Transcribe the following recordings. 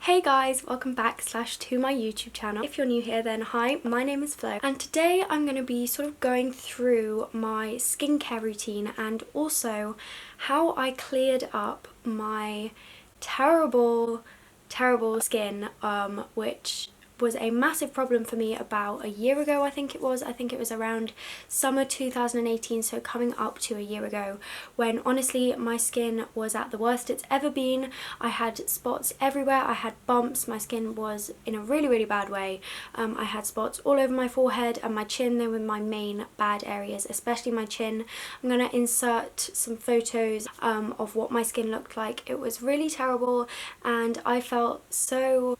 Hey guys, welcome back to my YouTube channel. If you're new here then hi, my name is Flo and today I'm going to be sort of going through my skincare routine and also how I cleared up my terrible skin which was a massive problem for me about a year ago. I think it was around summer 2018, so coming up to a year ago, when honestly my skin was at the worst it's ever been. I had spots everywhere, I had bumps, my skin was in a really bad way. I had spots all over my forehead and my chin. They were my main bad areas, especially my chin. I'm gonna insert some photos of what my skin looked like. It was really terrible and I felt so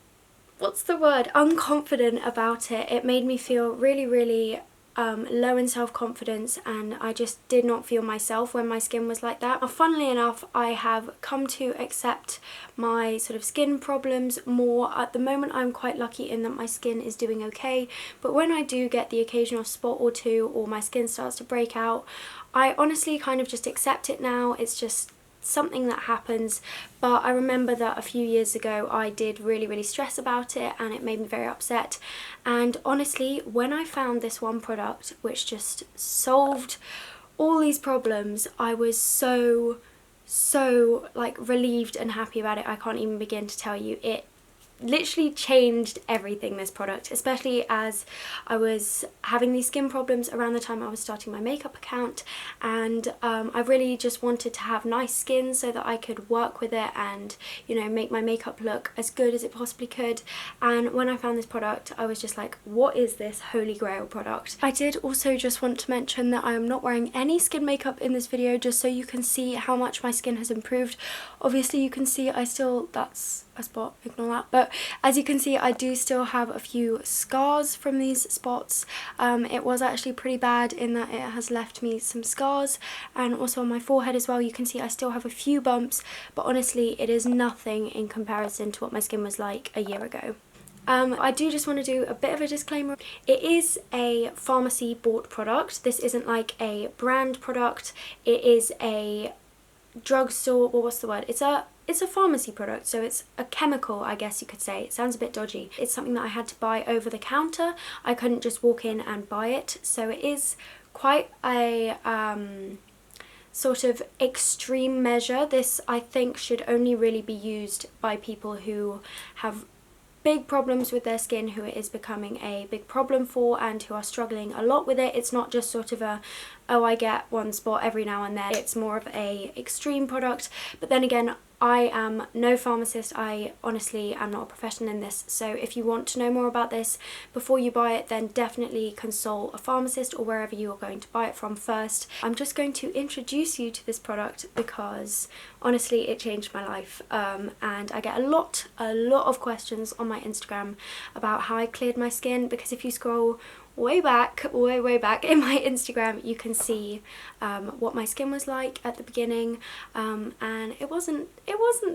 unconfident about it. It made me feel really low in self-confidence and I just did not feel myself when my skin was like that. Now, funnily enough, I have come to accept my sort of skin problems more. At the moment I'm quite lucky in that my skin is doing okay, but when I do get the occasional spot or two or my skin starts to break out, I honestly kind of just accept it now. It's just something that happens. But I remember that a few years ago I did really stress about it and it made me very upset, and honestly when I found this one product which just solved all these problems, I was so like relieved and happy about it. I can't even begin to tell you. It literally changed everything, this product, especially as I was having these skin problems around the time I was starting my makeup account, and I really just wanted to have nice skin so that I could work with it and, you know, make my makeup look as good as it possibly could. And when I found this product I was just like, what is this holy grail product? I did also just want to mention that I am not wearing any skin makeup in this video, just so you can see how much my skin has improved. Obviously you can see that's a spot, ignore that, but as you can see I do still have a few scars from these spots. It was actually pretty bad in that it has left me some scars, and also on my forehead as well you can see I still have a few bumps, but honestly it is nothing in comparison to what my skin was like a year ago. I do just want to do a bit of a disclaimer. It is a pharmacy bought product. This isn't like a brand product. It is a drugstore, or what's the word? It's a pharmacy product, so it's a chemical, I guess you could say. It sounds a bit dodgy. It's something that I had to buy over the counter. I couldn't just walk in and buy it, so it is quite a sort of extreme measure. This, I think, should only really be used by people who have big problems with their skin, who it is becoming a big problem for and who are struggling a lot with it. It's not just sort of a, oh, I get one spot every now and then. It's more of a extreme product. But then again, I am no pharmacist. I honestly am not a professional in this, so if you want to know more about this before you buy it, then definitely consult a pharmacist or wherever you are going to buy it from first. I'm just going to introduce you to this product because honestly it changed my life, and I get a lot of questions on my Instagram about how I cleared my skin, because if you scroll way back in my Instagram you can see what my skin was like at the beginning, and it wasn't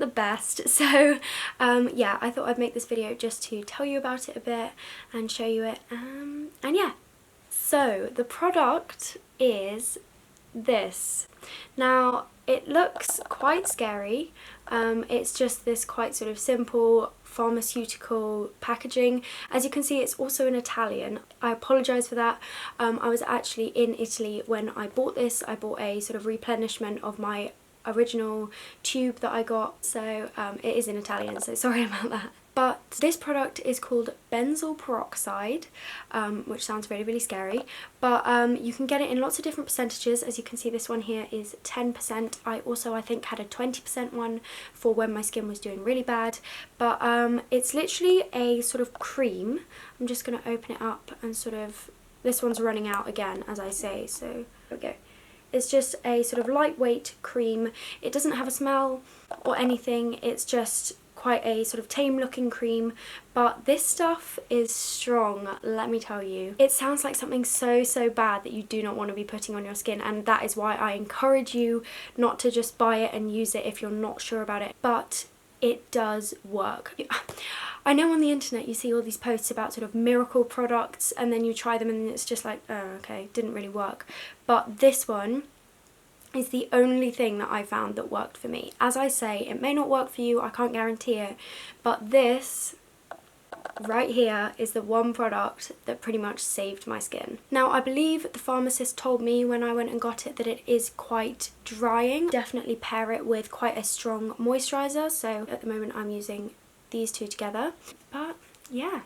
the best. So yeah, I thought I'd make this video just to tell you about it a bit and show you it, and yeah. So the product is this. Now it looks quite scary. It's just this quite sort of simple pharmaceutical packaging. As you can see, it's also in Italian. I apologise for that. I was actually in Italy when I bought this. I bought a sort of replenishment of my original tube that I got, so it is in Italian, so sorry about that. But this product is called benzoyl peroxide, which sounds really scary, but you can get it in lots of different percentages. As you can see, this one here is 10%. I also, I think, had a 20% one for when my skin was doing really bad, but it's literally a sort of cream. I'm just going to open it up and sort of, this one's running out again as I say, so there we go. It's just a sort of lightweight cream. It doesn't have a smell or anything, it's just quite a sort of tame looking cream, but this stuff is strong, let me tell you. It sounds like something so bad that you do not want to be putting on your skin, and that is why I encourage you not to just buy it and use it if you're not sure about it, but it does work. I know on the internet you see all these posts about sort of miracle products and then you try them and it's just like, oh okay, didn't really work. But this one is the only thing that I found that worked for me. As I say, it may not work for you, I can't guarantee it, but this right here is the one product that pretty much saved my skin. Now, I believe the pharmacist told me when I went and got it that it is quite drying. Definitely pair it with quite a strong moisturiser, so at the moment I'm using these two together. But yeah.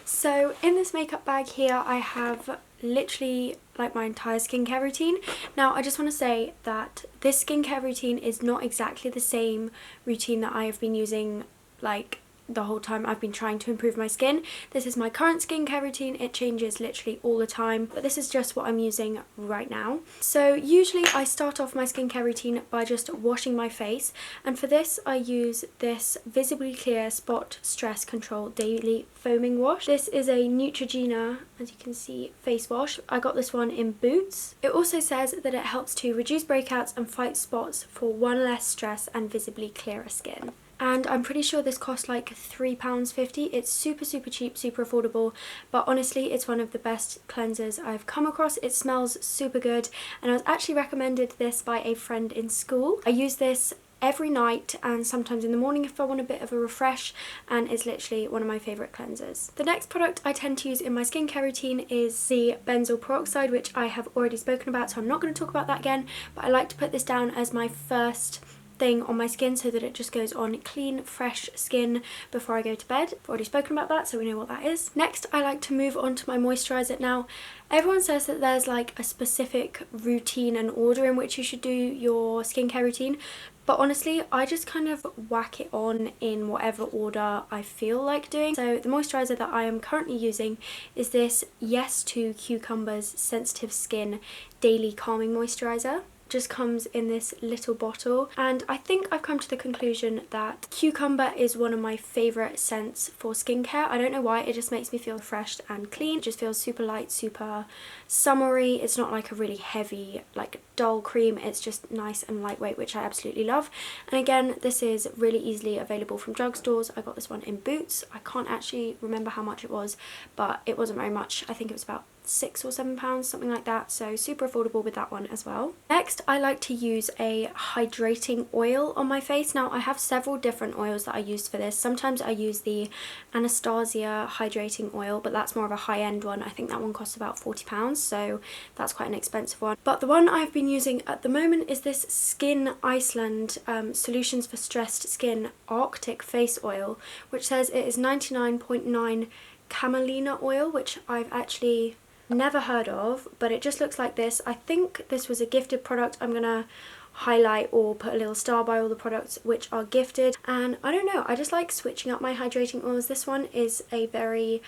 So in this makeup bag here I have literally like my entire skincare routine. Now I just want to say that this skincare routine is not exactly the same routine that I have been using like the whole time I've been trying to improve my skin. This is my current skincare routine. It changes literally all the time, but this is just what I'm using right now. So usually I start off my skincare routine by just washing my face, and for this I use this Visibly Clear Spot Stress Control Daily Foaming Wash. This is a Neutrogena, as you can see, face wash. I got this one in Boots. It also says that it helps to reduce breakouts and fight spots for one less stress and visibly clearer skin. And I'm pretty sure this cost like £3.50. It's super cheap, super affordable, but honestly it's one of the best cleansers I've come across. It smells super good, and I was actually recommended this by a friend in school. I use this every night and sometimes in the morning if I want a bit of a refresh, and it's literally one of my favourite cleansers. The next product I tend to use in my skincare routine is the benzoyl peroxide, which I have already spoken about, so I'm not going to talk about that again, but I like to put this down as my first thing on my skin so that it just goes on clean, fresh skin before I go to bed. I've already spoken about that, so we know what that is. Next, I like to move on to my moisturiser. Now, everyone says that there's like a specific routine and order in which you should do your skincare routine, but honestly, I just kind of whack it on in whatever order I feel like doing. So the moisturiser that I am currently using is this Yes to Cucumbers Sensitive Skin Daily Calming Moisturiser. Just comes in this little bottle, and I think I've come to the conclusion that cucumber is one of my favourite scents for skincare. I don't know why, it just makes me feel fresh and clean. It just feels super light, super summery. It's not like a really heavy, like dull cream. It's just nice and lightweight, which I absolutely love. And again, this is really easily available from drugstores. I got this one in Boots. I can't actually remember how much it was, but it wasn't very much. I think it was about £6 or £7, something like that, so super affordable with that one as well. Next, I like to use a hydrating oil on my face. Now, I have several different oils that I use for this. Sometimes I use the Anastasia hydrating oil, but that's more of a high-end one. I think that one costs about £40, so that's quite an expensive one. But the one I've been using at the moment is this Skin Iceland Solutions for Stressed Skin Arctic Face Oil, which says it is 99.9 camelina oil, which I've actually never heard of, but it just looks like this. I think this was a gifted product. I'm gonna highlight or put a little star by all the products which are gifted, and I don't know, I just like switching up my hydrating oils. This one is a very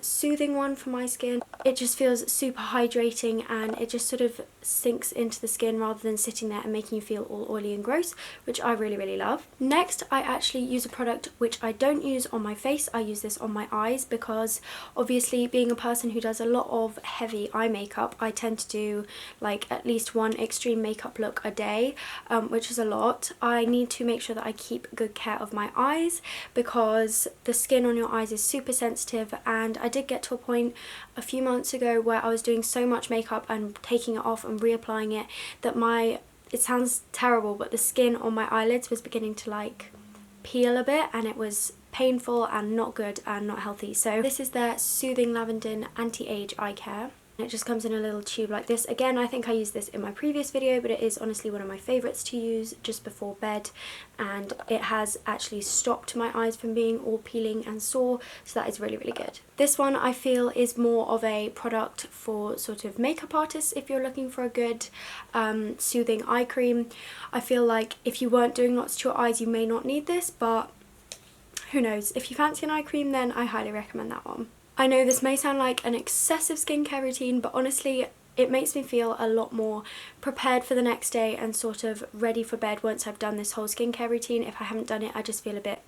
soothing one for my skin. It just feels super hydrating, and it just sort of sinks into the skin rather than sitting there and making you feel all oily and gross, which I really love. Next, I actually use a product which I don't use on my face. I use this on my eyes because obviously, being a person who does a lot of heavy eye makeup, I tend to do like at least one extreme makeup look a day, which is a lot. I need to make sure that I keep good care of my eyes because the skin on your eyes is super sensitive, and I did get to a point a few months ago where I was doing so much makeup and taking it off and reapplying it that it sounds terrible, but the skin on my eyelids was beginning to like peel a bit, and it was painful and not good and not healthy. So this is their Soothing Lavender Anti-Age Eye Care. It just comes in a little tube like this. Again, I think I used this in my previous video, but it is honestly one of my favourites to use just before bed, and it has actually stopped my eyes from being all peeling and sore, so that is really good. This one I feel is more of a product for sort of makeup artists if you're looking for a good soothing eye cream. I feel like if you weren't doing lots to your eyes you may not need this, but who knows, if you fancy an eye cream then I highly recommend that one. I know this may sound like an excessive skincare routine, but honestly it makes me feel a lot more prepared for the next day and sort of ready for bed once I've done this whole skincare routine. If I haven't done it I just feel a bit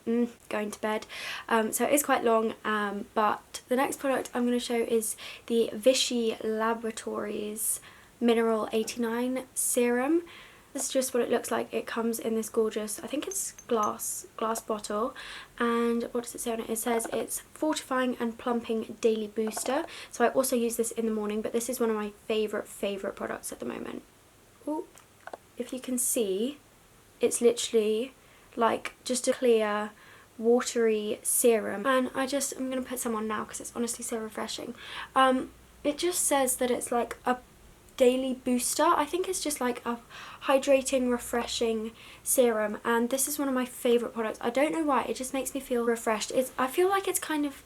going to bed. So it is quite long, but the next product I'm going to show is the Vichy Laboratories Mineral 89 Serum. This is just what it looks like. It comes in this gorgeous, I think it's glass bottle, and what does it say on it? It says it's fortifying and plumping daily booster. So I also use this in the morning, but this is one of my favourite products at the moment. Ooh. if you can see, it's literally like just a clear watery serum, and I'm gonna put some on now because it's honestly so refreshing. It just says that it's like a daily booster. I think it's just like a hydrating, refreshing serum, and this is one of my favourite products. I don't know why, it just makes me feel refreshed. I feel like it's kind of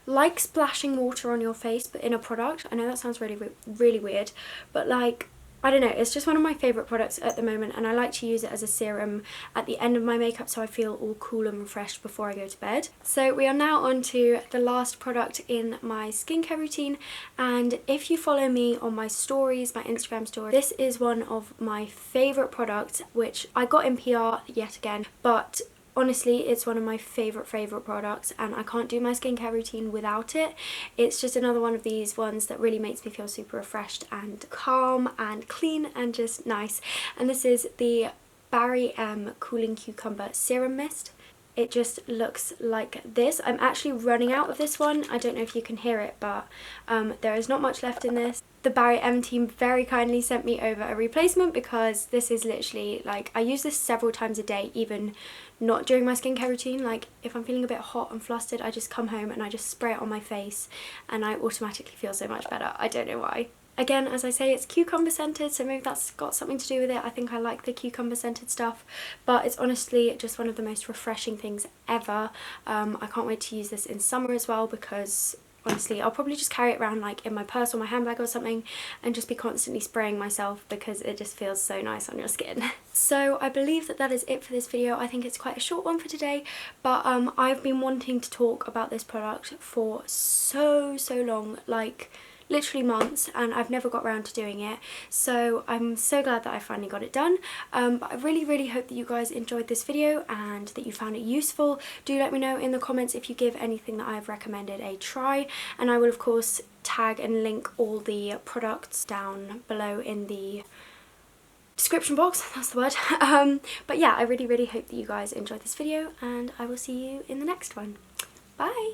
like splashing water on your face but in a product. I know that sounds really weird, but like, I don't know, it's just one of my favourite products at the moment, and I like to use it as a serum at the end of my makeup so I feel all cool and refreshed before I go to bed. So we are now on to the last product in my skincare routine, and if you follow me on my stories, my Instagram story, this is one of my favourite products, which I got in PR yet again, but honestly, it's one of my favourite products, and I can't do my skincare routine without it. It's just another one of these ones that really makes me feel super refreshed and calm and clean and just nice. And this is the Barry M Cooling Cucumber Serum Mist. It just looks like this. I'm actually running out of this one. I don't know if you can hear it, but there is not much left in this. The Barry M team very kindly sent me over a replacement because this is literally like, I use this several times a day, even not during my skincare routine. Like if I'm feeling a bit hot and flustered, I just come home and I just spray it on my face and I automatically feel so much better. I don't know why. Again, as I say, it's cucumber scented, so maybe that's got something to do with it. I think I like the cucumber scented stuff, but it's honestly just one of the most refreshing things ever. I can't wait to use this in summer as well, because honestly I'll probably just carry it around like in my purse or my handbag or something and just be constantly spraying myself because it just feels so nice on your skin. So I believe that is it for this video. I think it's quite a short one for today, but I've been wanting to talk about this product for so long, like literally months, and I've never got around to doing it, so I'm so glad that I finally got it done. But I really hope that you guys enjoyed this video and that you found it useful. Do let me know in the comments if you give anything that I've recommended a try, and I will of course tag and link all the products down below in the description box, that's the word. But yeah, I really hope that you guys enjoyed this video, and I will see you in the next one. Bye!